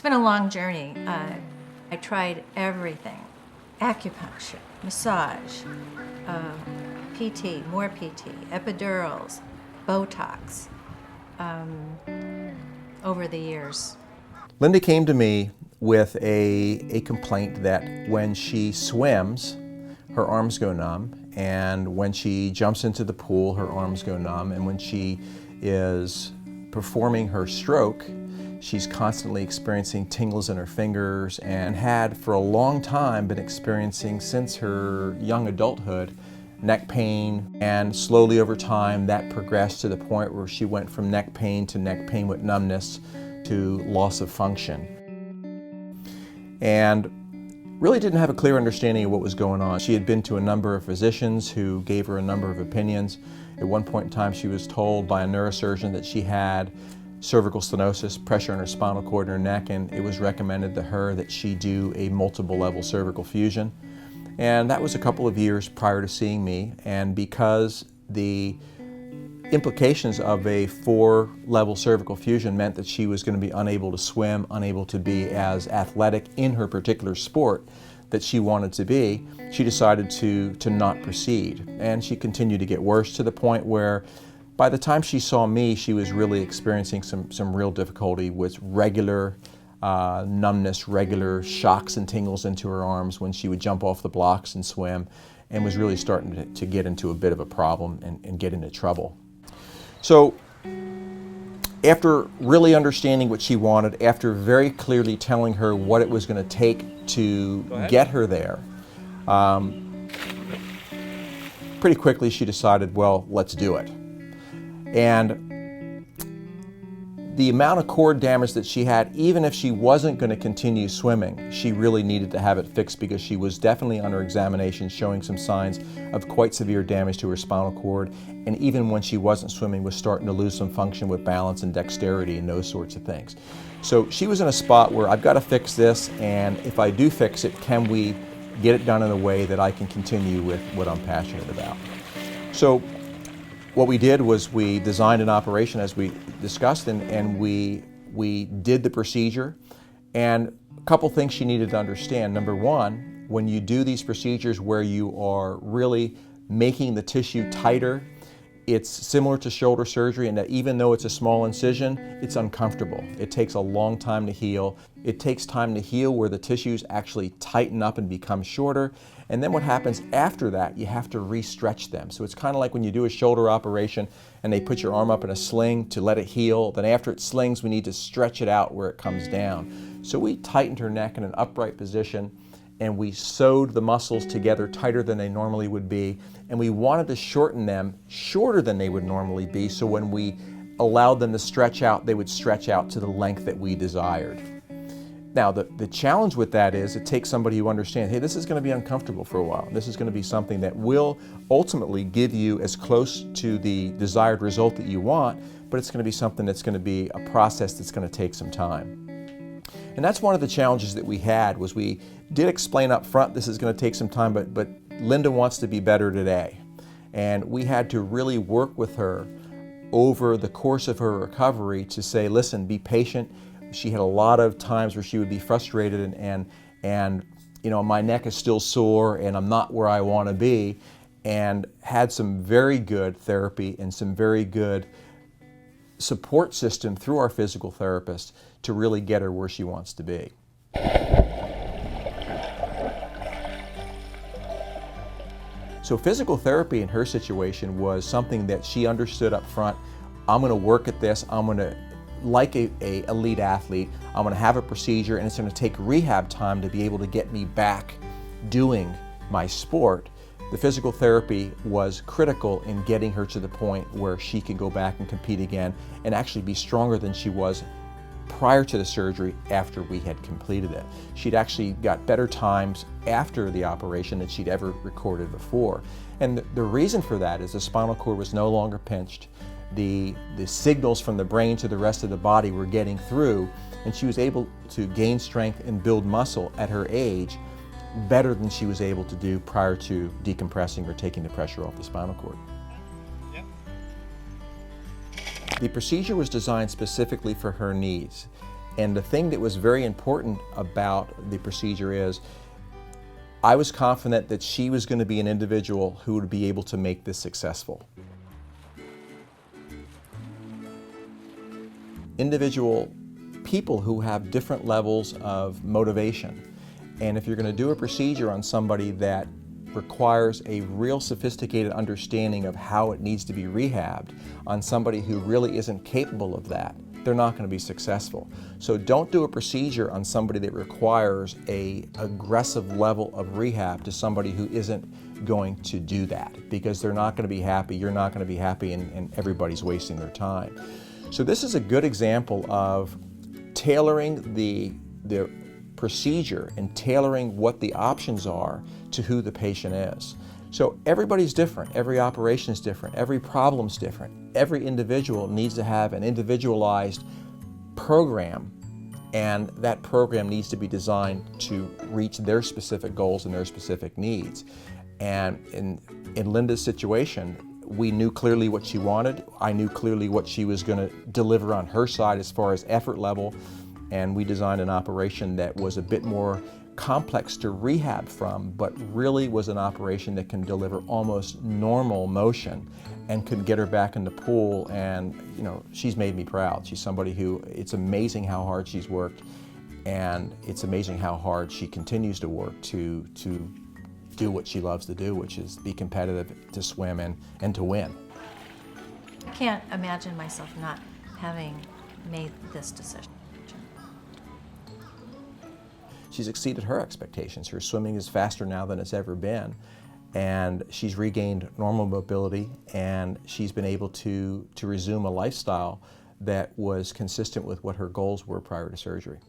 been a long journey. I tried everything: acupuncture, massage, PT, more PT, epidurals, Botox, over the years. Linda came to me with a complaint that when she swims, her arms go numb, and when she jumps into the pool, her arms go numb, and when she is performing her stroke, she's constantly experiencing tingles in her fingers, and had for a long time been experiencing, since her young adulthood, neck pain. And slowly over time that progressed to the point where she went from neck pain to neck pain with numbness to loss of function. And really didn't have a clear understanding of what was going on. She had been to a number of physicians who gave her a number of opinions. At one point in time she was told by a neurosurgeon that she had cervical stenosis, pressure in her spinal cord and her neck, and it was recommended to her that she do a multiple level cervical fusion. And that was a couple of years prior to seeing me, and because the implications of a 4-level cervical fusion meant that she was going to be unable to swim, unable to be as athletic in her particular sport that she wanted to be, she decided to not proceed. And she continued to get worse, to the point where by the time she saw me, she was really experiencing some real difficulty with regular numbness, regular shocks and tingles into her arms when she would jump off the blocks and swim, and was really starting to get into a bit of a problem and get into trouble. So after really understanding what she wanted, after very clearly telling her what it was going to take to get her there, pretty quickly she decided, well, let's do it. And the amount of cord damage that she had, even if she wasn't going to continue swimming, she really needed to have it fixed, because she was definitely under examination showing some signs of quite severe damage to her spinal cord. And even when she wasn't swimming, was starting to lose some function with balance and dexterity and those sorts of things. So she was in a spot where I've got to fix this, and if I do fix it, can we get it done in a way that I can continue with what I'm passionate about? So what we did was we designed an operation, as we discussed, and we did the procedure. And a couple things she needed to understand. Number one, when you do these procedures where you are really making the tissue tighter, it's similar to shoulder surgery in that even though it's a small incision, it's uncomfortable. It takes a long time to heal. It takes time to heal where the tissues actually tighten up and become shorter. And then what happens after that, you have to re-stretch them. So it's kind of like when you do a shoulder operation and they put your arm up in a sling to let it heal. Then after it slings, we need to stretch it out where it comes down. So we tightened her neck in an upright position, and we sewed the muscles together tighter than they normally would be, and we wanted to shorten them shorter than they would normally be, so when we allowed them to stretch out, they would stretch out to the length that we desired. Now, the challenge with that is it takes somebody who understands, hey, this is going to be uncomfortable for a while. This is going to be something that will ultimately give you as close to the desired result that you want, but it's going to be something that's going to be a process that's going to take some time. And that's one of the challenges that we had. Was we did explain up front, this is going to take some time, but Linda wants to be better today. And we had to really work with her over the course of her recovery to say, listen, be patient. She had a lot of times where she would be frustrated and you know, my neck is still sore and I'm not where I want to be, and had some very good therapy and some very good support system through our physical therapist to really get her where she wants to be. So physical therapy in her situation was something that she understood up front. I'm going to work at this. I'm going to, like a elite athlete, I'm going to have a procedure, and it's going to take rehab time to be able to get me back doing my sport. The physical therapy was critical in getting her to the point where she could go back and compete again and actually be stronger than she was prior to the surgery after we had completed it. She'd actually got better times after the operation than she'd ever recorded before. And the reason for that is the spinal cord was no longer pinched. The signals from the brain to the rest of the body were getting through, and she was able to gain strength and build muscle at her age better than she was able to do prior to decompressing or taking the pressure off the spinal cord. The procedure was designed specifically for her needs. And the thing that was very important about the procedure is I was confident that she was going to be an individual who would be able to make this successful. Individual people who have different levels of motivation. And if you're going to do a procedure on somebody that requires a real sophisticated understanding of how it needs to be rehabbed on somebody who really isn't capable of that, they're not going to be successful. So don't do a procedure on somebody that requires an aggressive level of rehab to somebody who isn't going to do that, because they're not going to be happy, you're not going to be happy, and everybody's wasting their time. So this is a good example of tailoring the procedure and tailoring what the options are to who the patient is. So everybody's different, every operation is different, every problem's different. Every individual needs to have an individualized program, and that program needs to be designed to reach their specific goals and their specific needs. And in Linda's situation, we knew clearly what she wanted. I knew clearly what she was going to deliver on her side as far as effort level, and we designed an operation that was a bit more complex to rehab from, but really was an operation that can deliver almost normal motion and could get her back in the pool. And you know, she's made me proud. She's somebody who, it's amazing how hard she's worked, and it's amazing how hard she continues to work to do what she loves to do, which is be competitive, to swim, and to win. I can't imagine myself not having made this decision. She's exceeded her expectations. Her swimming is faster now than it's ever been, and she's regained normal mobility, and she's been able to resume a lifestyle that was consistent with what her goals were prior to surgery.